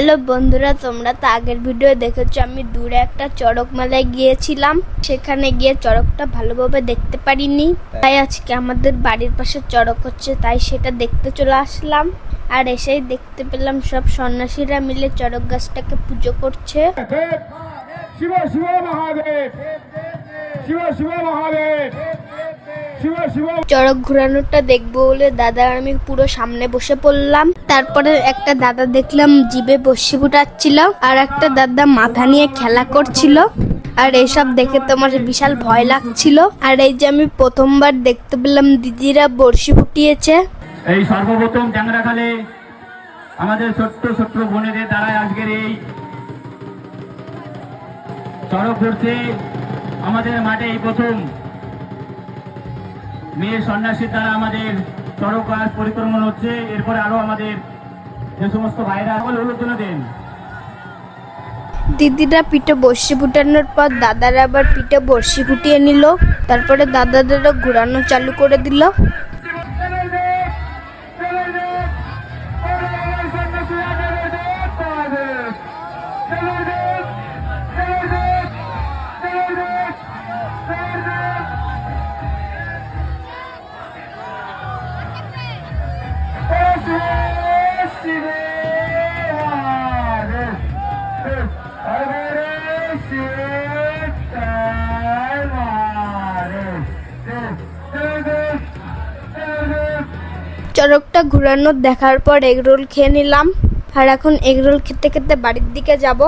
Hello বন্ধুরা, তোমরা তো আগের ভিডিও দেখেছো আমি দূরে একটা চড়ক মেলায় গিয়েছিলাম। সেখানে গিয়ে চড়কটা ভালোভাবে দেখতে পারিনি, তাই আজকে আমাদের বাড়ির পাশে চড়ক হচ্ছে, তাই সেটা দেখতে চলে আসলাম। আর এসেই দেখতে পেলাম সব সন্ন্যাসীরা মিলে চড়ক গাছটাকে পুজো করছে। শিব শিব মহাদেব, শিব শিব মহাদেব, শিব শিব। চড়ক ঘোরানোটা দেখবো বলে দাদা আর আমি পুরো সামনে বসে পড়লাম। তারপরে একটা দাদা দেখলাম জিভে বড়শি ফুটাচ্ছিল, আর একটা দাদা মাথা নিয়ে খেলা করছিল। আর এইসব দেখে তোমার বিশাল ভয় লাগছিল। আর এই যে আমি প্রথমবার দেখতে পেলাম দিদিরা বড়শি ফুটিয়েছে। এই সর্বপ্রথম ট্যাংরাখালে আমাদের ছোট্ট ছোট্ট বোনেদের দ্বারা আজকের এই চড়ক ঘুরছে আমাদের মাঠে। এই প্রথম মেয়ে সন্ন্যাসীর দ্বারা আমাদের চড়ক গাছ পরিক্রমণ হচ্ছে। এরপরে আরো আমাদের যে সমস্ত ভাইরা উল্লেখনা দেন। দিদিরা পিঠে বড়শি ফুটানোর পর দাদারা আবার পিঠে বড়শি ফুটিয়ে নিল। তারপরে দাদাদেরও ঘোরানো চালু করে দিল। চড়কটা ঘুরানো দেখার পর এগরোল খেয়ে নিলাম। আর এখন এগরোল খেতে খেতে বাড়ির দিকে যাব।